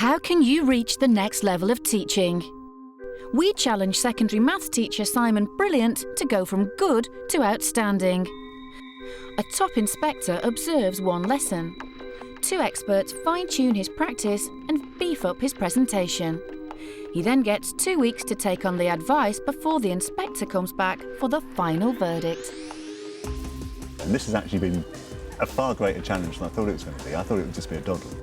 How can you reach the next level of teaching? We challenge secondary maths teacher Simon Brilliant to go from good to outstanding. A top inspector observes one lesson. Two experts fine-tune his practice and beef up his presentation. He then gets 2 weeks to take on the advice before the inspector comes back for the final verdict. And this has actually been a far greater challenge than I thought it was going to be. I thought it would just be a doddle.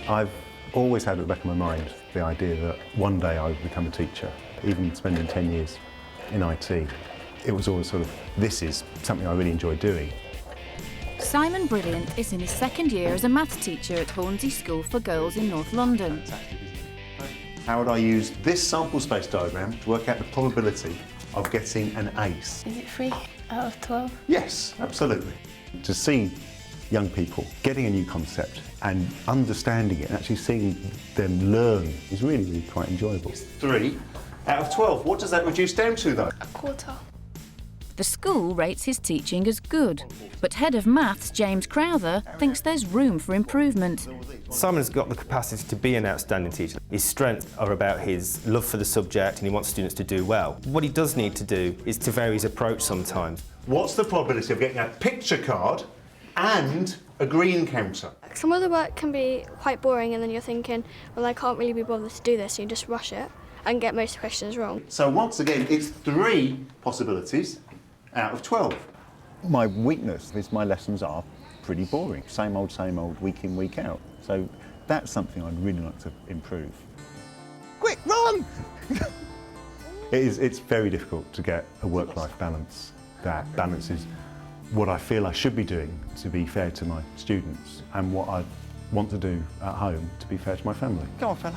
I've always had at the back of my mind the idea that one day I would become a teacher. Even spending 10 years in IT, it was always sort of, this is something I really enjoy doing. Simon Brilliant is in his second year as a maths teacher at Hornsey School for Girls in North London. How would I use this sample space diagram to work out the probability of getting an ace? Is it 3 out of 12? Yes, absolutely. To see young people getting a new concept and understanding it and actually seeing them learn is really, really quite enjoyable. 3 out of 12. What does that reduce down to, though? A quarter. The school rates his teaching as good, but head of maths James Crowther thinks there's room for improvement. Simon's got the capacity to be an outstanding teacher. His strengths are about his love for the subject and he wants students to do well. What he does need to do is to vary his approach sometimes. What's the probability of getting a picture card and a green counter? Some of the work can be quite boring and then you're thinking, well, I can't really be bothered to do this, so you just rush it and get most questions wrong. So once again, it's 3 possibilities out of 12. My weakness is my lessons are pretty boring. Same old, week in, week out. So that's something I'd really like to improve. Quick, run! It's very difficult to get a work-life balance that balances what I feel I should be doing to be fair to my students and what I want to do at home to be fair to my family. Come on, fella.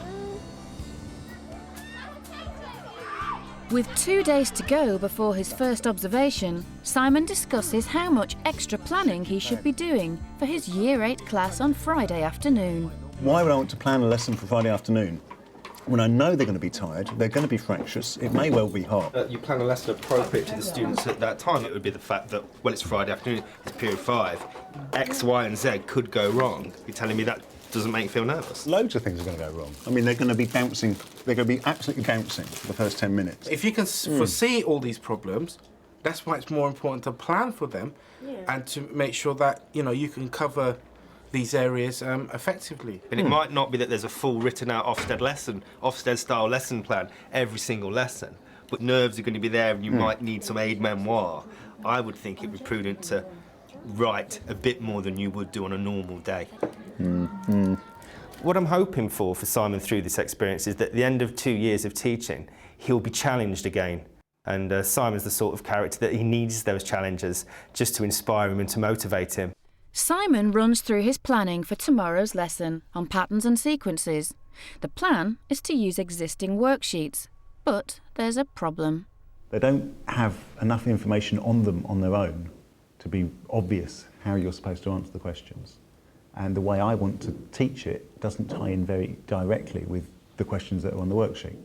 With 2 days to go before his first observation, Simon discusses how much extra planning he should be doing for his Year 8 class on Friday afternoon. Why would I want to plan a lesson for Friday afternoon when I know they're going to be tired, they're going to be fractious, it may well be hard? You plan a lesson appropriate to the students at that time. It would be the fact that, well, it's Friday afternoon, it's period 5, X, Y and Z could go wrong. You're telling me that doesn't make you feel nervous? Loads of things are going to go wrong. I mean, they're going to be bouncing, they're going to be absolutely bouncing for the first 10 minutes. If you can foresee all these problems, that's why it's more important to plan for them and to make sure that, you know, you can cover these areas effectively. But it might not be that there's a full written out Ofsted-style lesson plan every single lesson, but nerves are going to be there and you might need some aide-memoire. I would think it would be prudent to write a bit more than you would do on a normal day. What I'm hoping for Simon through this experience is that at the end of 2 years of teaching, he'll be challenged again. And Simon's the sort of character that he needs those challenges just to inspire him and to motivate him. Simon runs through his planning for tomorrow's lesson on patterns and sequences. The plan is to use existing worksheets, but there's a problem. They don't have enough information on them on their own to be obvious how you're supposed to answer the questions. And the way I want to teach it doesn't tie in very directly with the questions that are on the worksheet.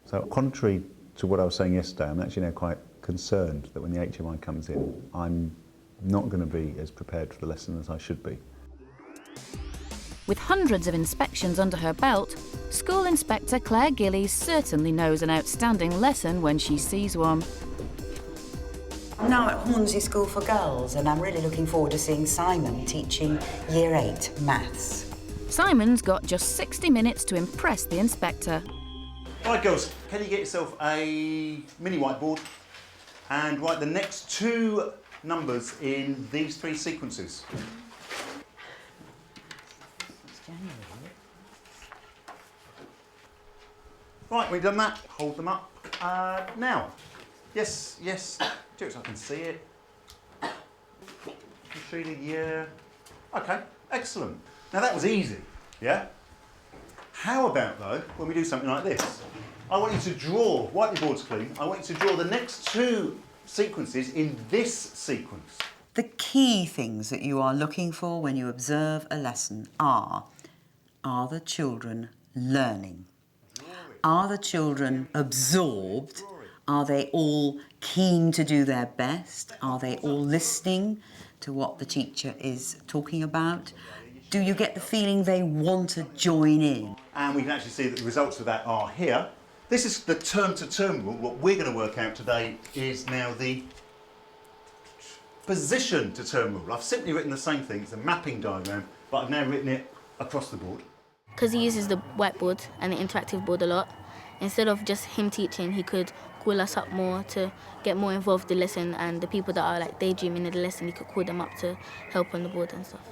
So contrary to what I was saying yesterday, I'm actually now quite concerned that when the HMI comes in, I'm not going to be as prepared for the lesson as I should be. With hundreds of inspections under her belt, School Inspector Claire Gillies certainly knows an outstanding lesson when she sees one. I'm now at Hornsey School for Girls and I'm really looking forward to seeing Simon teaching Year 8 maths. Simon's got just 60 minutes to impress the inspector. Right, girls, can you get yourself a mini whiteboard and write the next 2 numbers in these 3 sequences? Right, we've done that. Hold them up. Now. Yes, do it so I can see it. Show you the year. OK, excellent. Now that was easy, yeah? How about, though, when we do something like this? I want you to draw, wipe your boards clean, I want you to draw the next 2 sequences in this sequence. The key things that you are looking for when you observe a lesson are the children learning? Are the children absorbed? Are they all keen to do their best? Are they all listening to what the teacher is talking about? Do you get the feeling they want to join in? And we can actually see that the results of that are here. This is the term-to-term rule. What we're going to work out today is now the position-to-term rule. I've simply written the same thing, it's a mapping diagram, but I've now written it across the board. Because he uses the whiteboard and the interactive board a lot, instead of just him teaching, he could call us up more to get more involved in the lesson, and the people that are like daydreaming in the lesson, he could call them up to help on the board and stuff.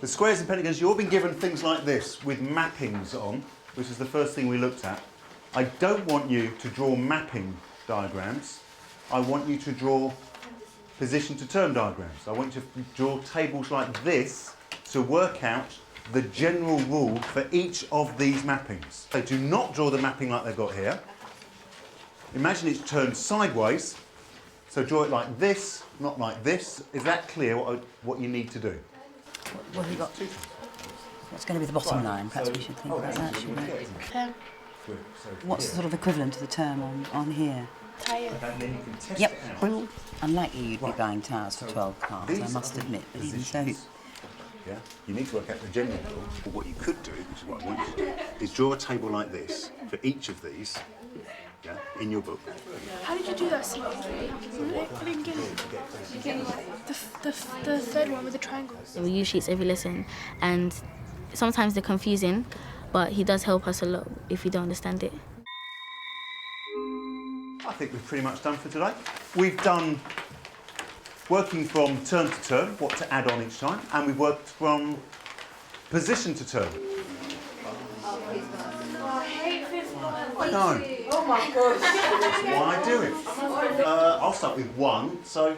The squares and pentagons, you've all been given things like this with mappings on, which is the first thing we looked at. I don't want you to draw mapping diagrams. I want you to draw position-to-term diagrams. I want you to draw tables like this to work out the general rule for each of these mappings. So do not draw the mapping like they've got here. Imagine it's turned sideways. So draw it like this, not like this. Is that clear what you need to do? What have we got? What's going to be the bottom line? Perhaps we should think about that, shouldn't we? What's the sort of equivalent to the term on here? Yep. Unlikely you'd be buying tires for 12 cars, I must admit, but even so. Yeah, you need to work out the general rule. But what you could do, which is what I want you to do, is draw a table like this for each of these, yeah, in your book. How did you do that, Steve? I didn't get it. The third one with the triangles. We use sheets every lesson, and sometimes they're confusing, but he does help us a lot if you don't understand it. I think we've pretty much done for today. We've done working from term to term, what to add on each time, and we've worked from position to term. I know. Oh my gosh. That's why I do it. I'll start with one, so...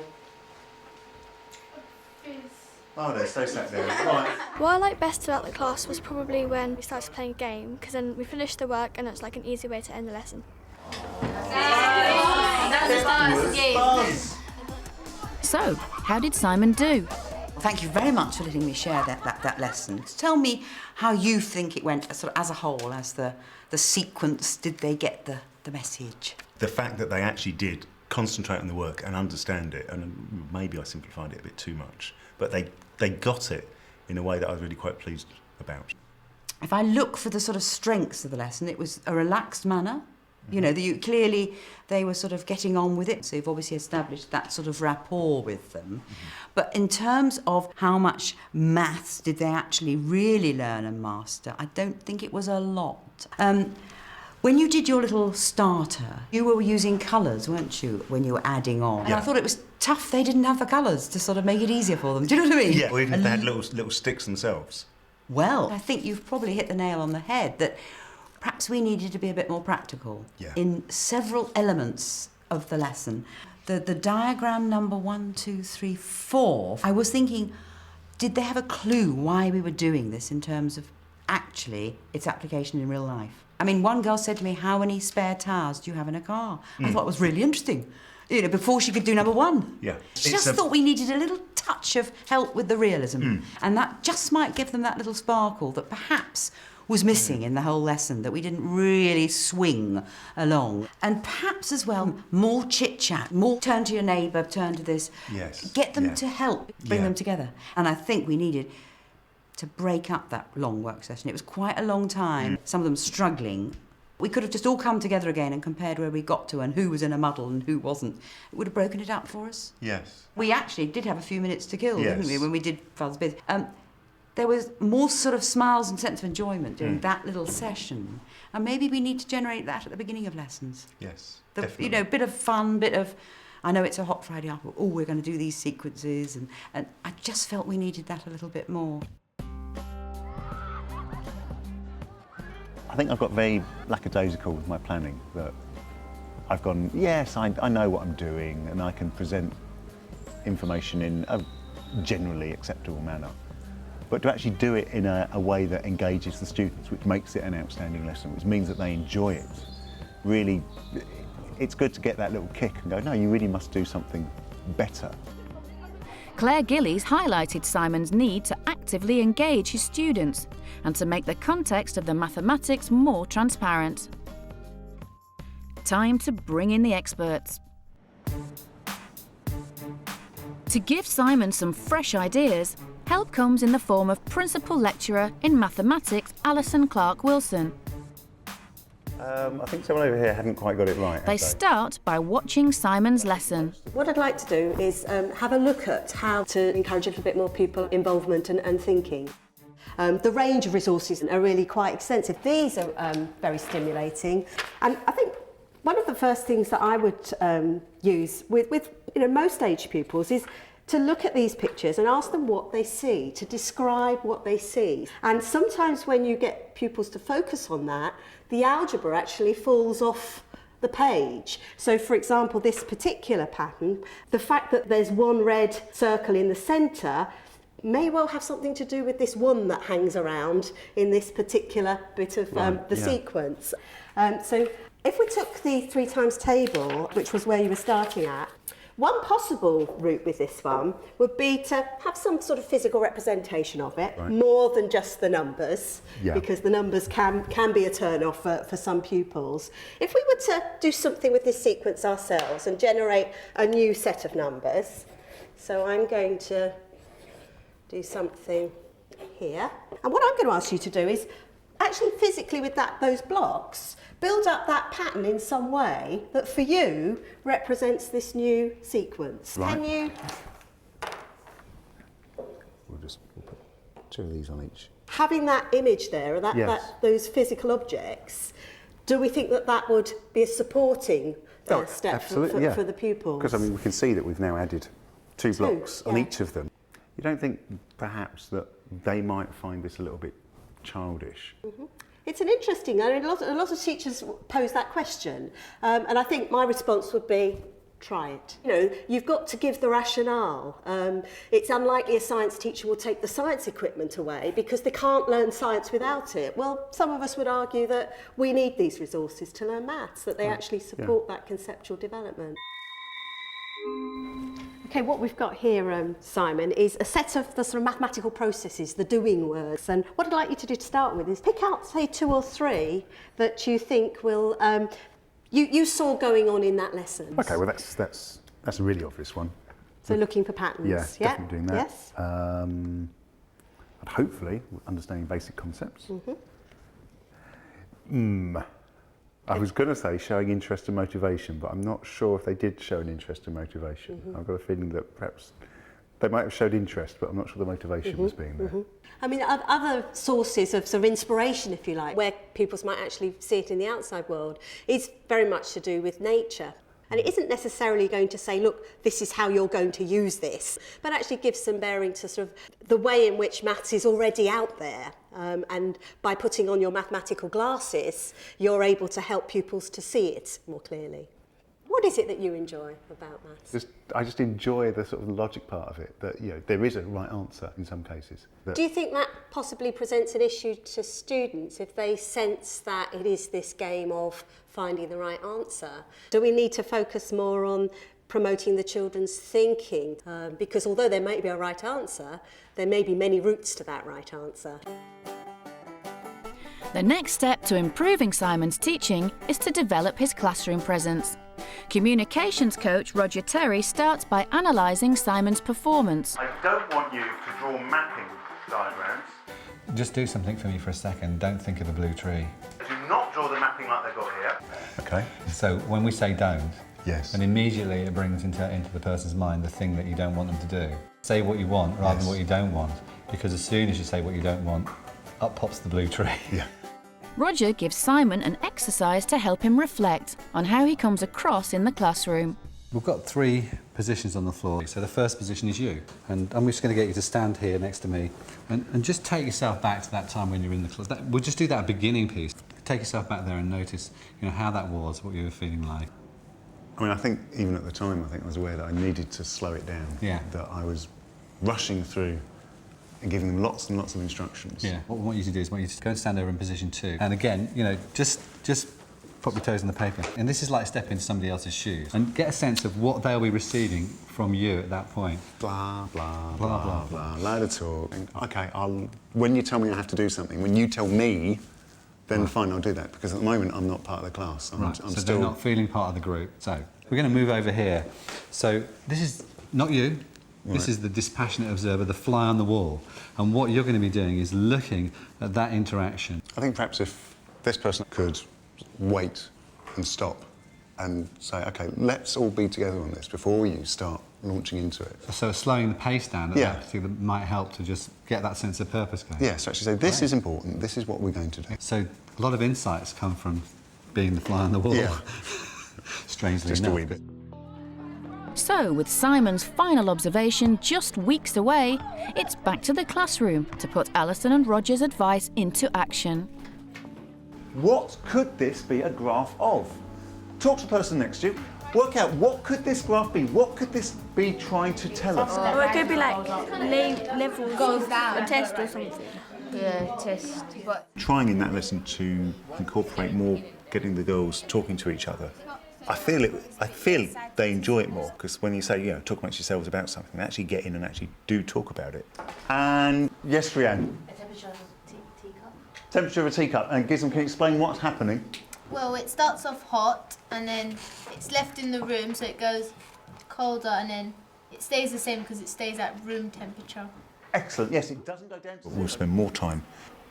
Oh, they sat there. Right. What I liked best about the class was probably when we started playing a game, because then we finished the work and it's like an easy way to end the lesson. So, how did Simon do? Thank you very much for letting me share that lesson. Tell me how you think it went sort of as a whole, as the sequence. Did they get the message? The fact that they actually did concentrate on the work and understand it, and maybe I simplified it a bit too much, but they got it in a way that I was really quite pleased about. If I look for the sort of strengths of the lesson, it was a relaxed manner. You know, clearly they were sort of getting on with it, so you've obviously established that sort of rapport with them. But in terms of how much maths did they actually really learn and master, I don't think it was a lot. When you did your little starter, you were using colours, weren't you, when you were adding on? And I thought it was tough they didn't have the colours to sort of make it easier for them. Do you know what I mean? Yeah, or even if they had little sticks themselves. Well, I think you've probably hit the nail on the head, that perhaps we needed to be a bit more practical in several elements of the lesson. The diagram number 1, 2, 3, 4, I was thinking, did they have a clue why we were doing this in terms of actually its application in real life? I mean, one girl said to me, how many spare tires do you have in a car? I thought it was really interesting. You know, before she could do number 1. Yeah. Just thought we needed a little touch of help with the realism. And that just might give them that little sparkle that perhaps was missing in the whole lesson, that we didn't really swing along. And perhaps as well, more chit-chat, more turn to your neighbour, turn to this. Yes. Get them to help bring them together. And I think we needed to break up that long work session. It was quite a long time, some of them struggling. We could have just all come together again and compared where we got to and who was in a muddle and who wasn't. It would have broken it up for us. Yes. We actually did have a few minutes to kill, didn't we, when we did Father's Biz. There was more sort of smiles and sense of enjoyment during that little session. And maybe we need to generate that at the beginning of lessons. Yes, You know, bit of fun, bit of, I know it's a hot Friday afternoon, oh, we're going to do these sequences. And I just felt we needed that a little bit more. I think I've got very lackadaisical with my planning, that I've gone, yes, I know what I'm doing and I can present information in a generally acceptable manner. But to actually do it in a way that engages the students, which makes it an outstanding lesson, which means that they enjoy it, really it's good to get that little kick and go, no, you really must do something better. Claire Gillies highlighted Simon's need to actively engage his students and to make the context of the mathematics more transparent. Time to bring in the experts. To give Simon some fresh ideas, help comes in the form of Principal Lecturer in Mathematics Alison Clark-Wilson. I think someone over here hadn't quite got it right. They start by watching Simon's lesson. What I'd like to do is have a look at how to encourage a little bit more people involvement and thinking. The range of resources are really quite extensive. These are very stimulating, and I think one of the first things that I would use with most age pupils is to look at these pictures and ask them what they see, to describe what they see. And sometimes when you get pupils to focus on that, the algebra actually falls off the page. So for example, this particular pattern, the fact that there's one red circle in the centre may well have something to do with this one that hangs around in this particular bit of the sequence. So if we took the 3 times table, which was where you were starting at, one possible route with this one would be to have some sort of physical representation of it, more than just the numbers, because the numbers can be a turn-off for some pupils. If we were to do something with this sequence ourselves and generate a new set of numbers, so I'm going to do something here. And what I'm going to ask you to do is actually physically with those blocks, build up that pattern in some way that for you represents this new sequence. Right. Can you? We'll put 2 of these on each. Having that image there, those physical objects, do we think that would be a supporting step for the pupils? Because I mean, we can see that we've now added 2 blocks on each of them. You don't think perhaps that they might find this a little bit childish? Mm-hmm. It's an interesting, I mean, a lot of teachers pose that question, and I think my response would be, try it. You know, you've got to give the rationale. It's unlikely a science teacher will take the science equipment away because they can't learn science without it. Well, some of us would argue that we need these resources to learn maths, that they actually support that conceptual development. Okay, what we've got here, Simon, is a set of the sort of mathematical processes, the doing words. And what I'd like you to do to start with is pick out, say, 2 or 3 that you think will, you saw going on in that lesson. Okay, well that's a really obvious one. So looking for patterns. Yeah, definitely doing that. Yes. And hopefully understanding basic concepts. I was going to say showing interest and motivation, but I'm not sure if they did show an interest and motivation. I've got a feeling that perhaps they might have showed interest, but I'm not sure the motivation was being there. I mean, other sources of sort of inspiration, if you like, where pupils might actually see it in the outside world, is very much to do with nature. And it isn't necessarily going to say, look, this is how you're going to use this, but actually gives some bearing to sort of the way in which maths is already out there. And by putting on your mathematical glasses, you're able to help pupils to see it more clearly. What is it that you enjoy about maths? I just enjoy the sort of logic part of it, that there is a right answer in some cases. Do you think that possibly presents an issue to students if they sense that it is this game of finding the right answer? Do we need to focus more on promoting the children's thinking? Because although there may be a right answer, there may be many routes to that right answer. The next step to improving Simon's teaching is to develop his classroom presence. Communications coach Roger Terry starts by analysing Simon's performance. I don't want you to draw mapping diagrams. Just do something for me for a second. Don't think of a blue tree. Do not draw the mapping like they've got here. Okay. So when we say don't, yes, then immediately it brings into the person's mind the thing that you don't want them to do. Say what you want rather than what you don't want, because as soon as you say what you don't want, up pops the blue tree. Yeah. Roger gives Simon an exercise to help him reflect on how he comes across in the classroom. We've got 3 positions on the floor. So the first position is you, and I'm just going to get you to stand here next to me and just take yourself back to that time when you're in the class. We'll just do that beginning piece. Take yourself back there and notice, how that was, what you were feeling like. I mean, I think even at the time, I was aware that I needed to slow it down. Yeah. That I was rushing through and giving them lots and lots of instructions. Yeah. What we want you to do is go and stand over in position 2. And again, just Pop your toes in the paper. And this is like stepping into somebody else's shoes and get a sense of what they'll be receiving from you at that point. Blah, blah, blah, blah, blah. Load of talk. OK, when you tell me I have to do something, when you tell me, then fine, I'll do that. Because at the moment, I'm not part of the class. I'm So still... they're not feeling part of the group. So we're going to move over here. So this is not you. This is the dispassionate observer, the fly on the wall. And what you're going to be doing is looking at that interaction. I think perhaps if this person could wait and stop and say, OK, let's all be together on this before you start launching into it. So slowing the pace down at that particular might help to just get that sense of purpose going. Yeah, so actually say, this is important, this is what we're going to do. So a lot of insights come from being the fly on the wall. Yeah. Strangely Just enough. a wee bit. So, with Simon's final observation just weeks away, it's back to the classroom to put Alison and Roger's advice into action. What could this be a graph of? Talk to the person next to you. Work out, what could this graph be? What could this be trying to tell us? Or it could be like levels of a test or something. Yeah, test. But Trying in that lesson to incorporate more getting the girls talking to each other. I feel they enjoy it more, because when you say, talk amongst yourselves about something, they actually get in and actually do talk about it. And yes, Rianne? a temperature of a teacup. Temperature of a teacup. And Gizem, can you explain what's happening? Well, it starts off hot and then it's left in the room, so it goes colder and then it stays the same because it stays at room temperature. Excellent. Yes, it doesn't go down. We'll spend more time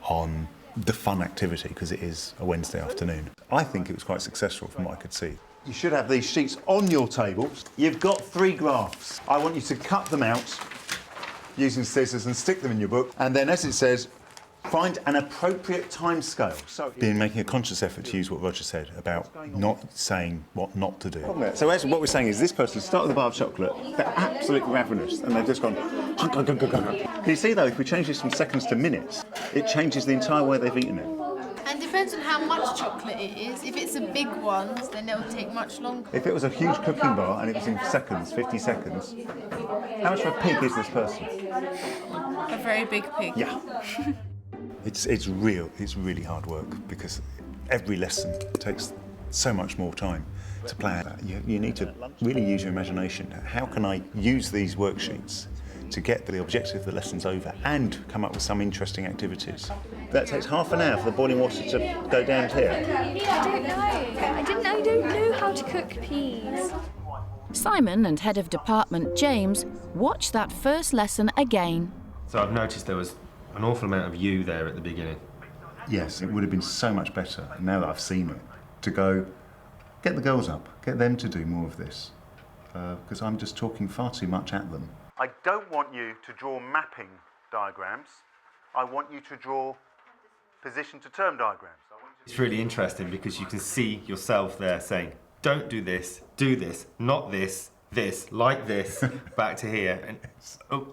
on the fun activity because it is a Wednesday afternoon. I think it was quite successful from what I could see. You should have these sheets on your tables. You've got 3 graphs. I want you to cut them out using scissors and stick them in your book. And then, as it says, find an appropriate time scale. So, been making a conscious effort to use what Roger said about not saying what not to do. So, as what we're saying is, this person started with a bar of chocolate. They're absolutely ravenous, and they've just gone. Can you see though? If we change this from seconds to minutes, it changes the entire way they've eaten it. And depends on how much chocolate it is. If it's a big one, then it will take much longer. If it was a huge cooking bar and it was in seconds, 50 seconds, how much of a pig is this person? A very big pig. Yeah. It's really hard work because every lesson takes so much more time to plan. You need to really use your imagination. How can I use these worksheets to get the objective of the lessons over and come up with some interesting activities? That takes half an hour for the boiling water to go down here. I don't know how to cook peas. Simon and Head of Department James watched that first lesson again. So I've noticed there was an awful amount of you there at the beginning. Yes, it would have been so much better, now that I've seen it, to go get the girls up, get them to do more of this, because I'm just talking far too much at them. I don't want you to draw mapping diagrams. I want you to draw position to term diagrams. It's really interesting because you can see yourself there saying, don't do this, not this, like this, back to here.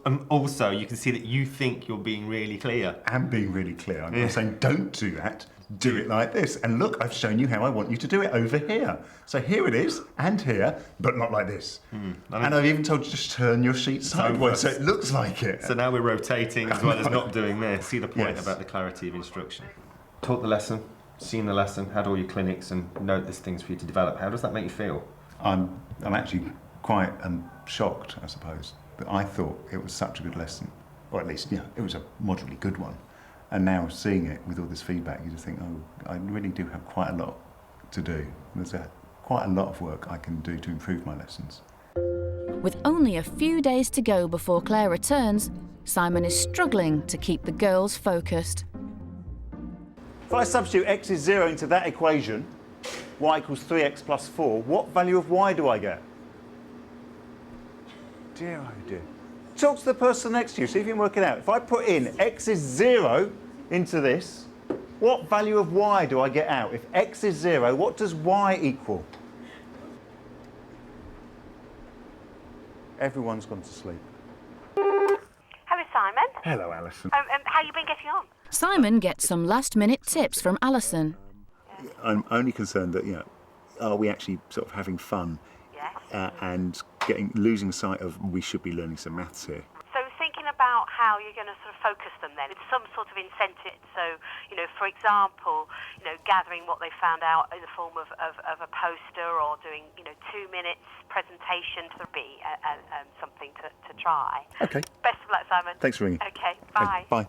And also you can see that you think you're being really clear. I'm being really clear. I'm saying don't do that, do it like this. And look, I've shown you how I want you to do it over here. So here it is, and here, but not like this. And I've even told you to just turn your sheet sideways so it looks like it. So now we're rotating as well as not doing this. See the point about the clarity of instruction. Taught the lesson, seen the lesson, had all your clinics and note there's things for you to develop. How does that make you feel? I'm actually quite shocked, I suppose, that I thought it was such a good lesson. Or at least, it was a moderately good one. And now seeing it with all this feedback, you just think, oh, I really do have quite a lot to do. There's quite a lot of work I can do to improve my lessons. With only a few days to go before Claire returns, Simon is struggling to keep the girls focused. If I substitute x is 0 into that equation, y equals 3x plus 4, what value of y do I get? Dear oh dear. Talk to the person next to you, see if you can work it out. If I put in x is 0 into this, what value of y do I get out? If x is 0, what does y equal? Everyone's gone to sleep. Hello, Simon. Hello, Alison. How you been getting on? Simon gets some last-minute tips from Alison. I'm only concerned that, are we actually sort of having fun? Yes. And losing sight of we should be learning some maths here. So thinking about how you're going to sort of focus them then? It's some sort of incentive. So, for example, gathering what they found out in the form of a poster, or doing, 2 minutes presentation to be something to try. Okay. Best of luck, Simon. Thanks for ringing. Okay, bye. Bye.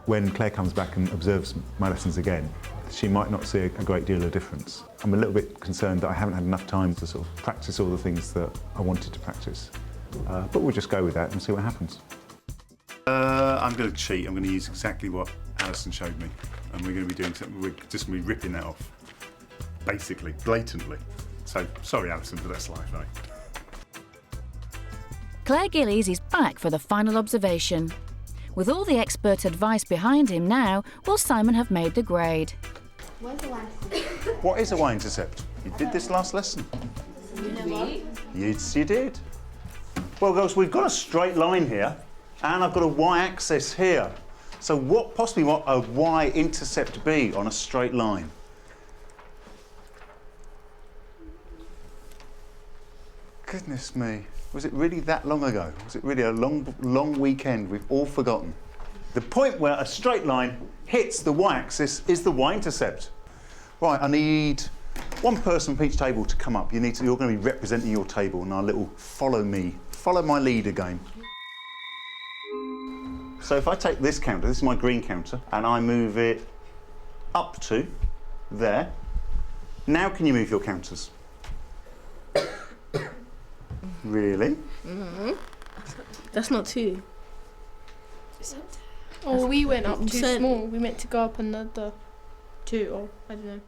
When Claire comes back and observes my lessons again, she might not see a great deal of difference. I'm a little bit concerned that I haven't had enough time to sort of practice all the things that I wanted to practice. But we'll just go with that and see what happens. I'm going to cheat. I'm going to use exactly what Alison showed me. And we're going to be doing something, we're just going to be ripping that off. Basically, blatantly. So, sorry Alison, but that's life, eh? Claire Gillies is back for the final observation. With all the expert advice behind him now, will Simon have made the grade? Where's the What is a y-intercept? You did this last lesson. Yes, you did. Well, girls, we've got a straight line here, and I've got a y-axis here. So what possibly might a y-intercept be on a straight line? Goodness me. Was it really that long ago? Was it really a long weekend we've all forgotten? The point where a straight line hits the y-axis is the y-intercept. Right, I need one person from each table to come up. You're going to be representing your table in our little follow my leader game. So if I take this counter, this is my green counter, and I move it up to there. Now can you move your counters? Really? Mm-hmm. That's not 2. Or we went up too small. We meant to go up another 2, or I don't know.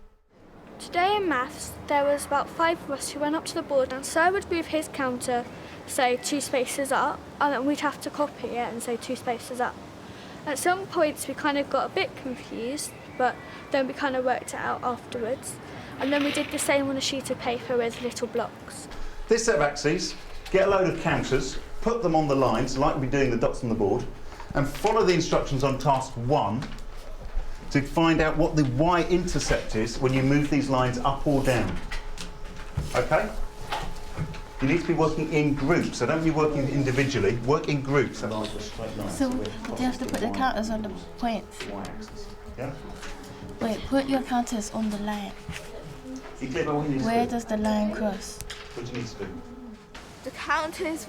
Today in maths, there was about 5 of us who went up to the board, and Sir would move his counter, say 2 spaces up, and then we'd have to copy it and say 2 spaces up. At some points we kind of got a bit confused, but then we kind of worked it out afterwards. And then we did the same on a sheet of paper with little blocks. This set of axes, get a load of counters, put them on the lines, like we're doing the dots on the board, and follow the instructions on task 1 to find out what the y-intercept is when you move these lines up or down. Okay? You need to be working in groups, so don't be working individually, work in groups. So do you have to put the counters on the points? Yeah? Wait, put your counters on the line. Where does the line cross? What do you need to do? The counters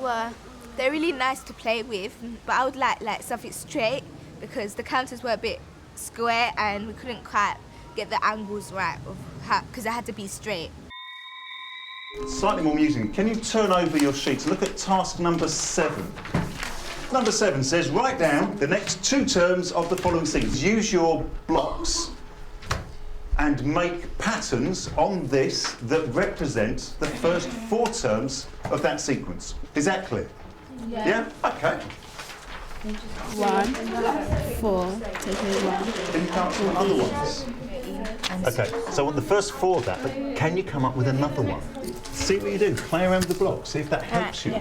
they're really nice to play with, but I would like something straight, because the counters were a bit square and we couldn't quite get the angles right because it had to be straight. Slightly more amusing. Can you turn over your sheets? Look at task number 7. Number 7 says, write down the next 2 terms of the following sequence. Use your blocks and make patterns on this that represent the first 4 terms of that sequence. Is that clear? Yeah? Okay. 1, 4, take away 1. Can you come up with other ones? Okay, so I want the first 4 of that, but can you come up with another one? See what you do, play around with the blocks, see if that helps you.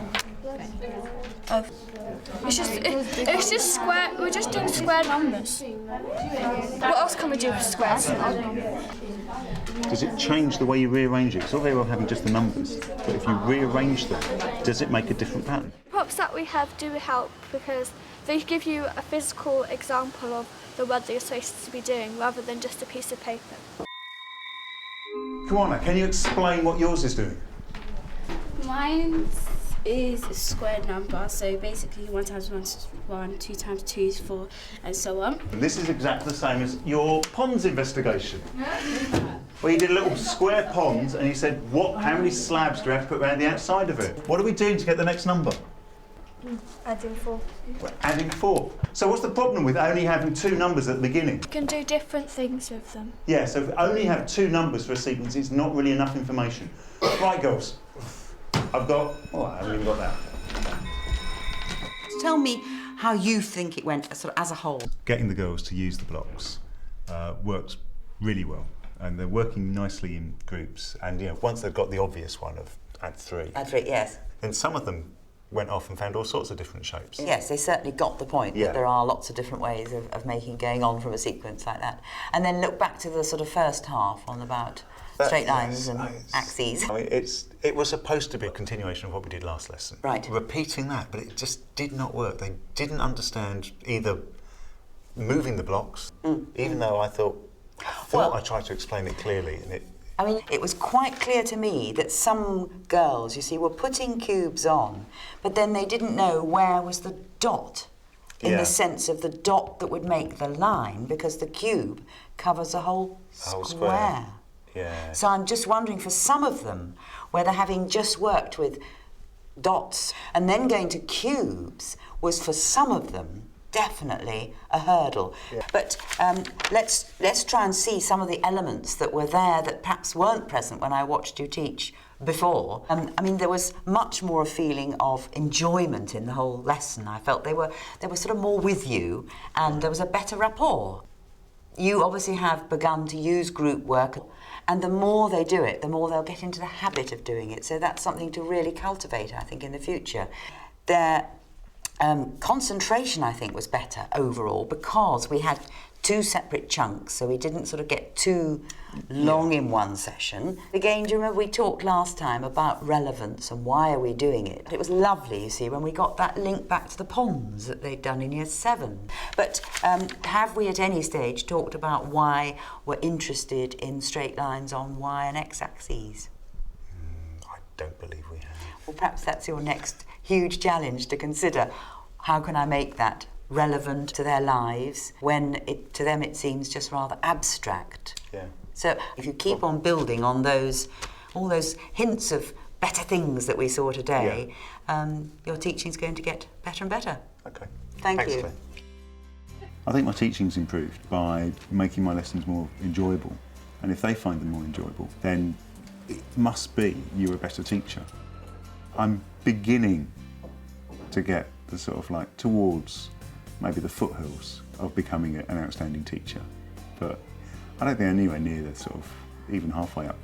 It's just square. We're just doing square numbers. What else can we do with squares? Does it change the way you rearrange it? It's not very well having just the numbers, but if you rearrange them, does it make a different pattern? Props that we have do help because they give you a physical example of the word that you're supposed to be doing rather than just a piece of paper. Kawana, can you explain what yours is doing? Mine is a square number, so basically 1 times 1 is 1, 2 times 2 is 4, and so on. This is exactly the same as your ponds investigation. Where you did a little square pond and you said, how many slabs do we have to put around the outside of it? What are we doing to get the next number? Adding 4. We're adding 4. So what's the problem with only having 2 numbers at the beginning? You can do different things with them. Yeah, so if we only have 2 numbers for a sequence, it's not really enough information. Right, girls. I haven't even got that. Tell me how you think it went sort of as a whole. Getting the girls to use the blocks works really well, and they're working nicely in groups. And once they've got the obvious one of add 3. Add 3, yes. Then some of them went off and found all sorts of different shapes. Yes, they certainly got the point that there are lots of different ways of going on from a sequence like that. And then look back to the sort of first half on about straight lines and axes. I mean, It was supposed to be a continuation of what we did last lesson. Right. Repeating that, but it just did not work. They didn't understand either moving the blocks, even though I thought I tried to explain it clearly, and it. I mean, it was quite clear to me that some girls, you see, were putting cubes on, but then they didn't know where was the dot, in the sense of the dot that would make the line, because the cube covers a whole square. Yeah. So I'm just wondering, for some of them, whether having just worked with dots and then going to cubes was, for some of them, definitely a hurdle. Yeah. But let's try and see some of the elements that were there that perhaps weren't present when I watched you teach before. I mean, there was much more a feeling of enjoyment in the whole lesson. I felt they were sort of more with you, and there was a better rapport. You obviously have begun to use group work, and the more they do it, the more they'll get into the habit of doing it. So that's something to really cultivate, I think, in the future. Their concentration, I think, was better overall, because we had 2 separate chunks, so we didn't sort of get too long in one session. Again, do you remember we talked last time about relevance and why are we doing it? It was lovely, you see, when we got that link back to the ponds that they'd done in Year 7. But have we at any stage talked about why we're interested in straight lines on Y and X axes? I don't believe we have. Well, perhaps that's your next huge challenge to consider. How can I make that relevant to their lives when to them it seems just rather abstract? Yeah. So if you keep on building on all those hints of better things that we saw today, your teaching's going to get better and better. Okay. Thanks, you. Claire. I think my teaching's improved by making my lessons more enjoyable. And if they find them more enjoyable, then it must be you're a better teacher. I'm beginning to get the sort of like towards maybe the foothills of becoming an outstanding teacher. But I don't think I'm anywhere near the sort of even halfway up.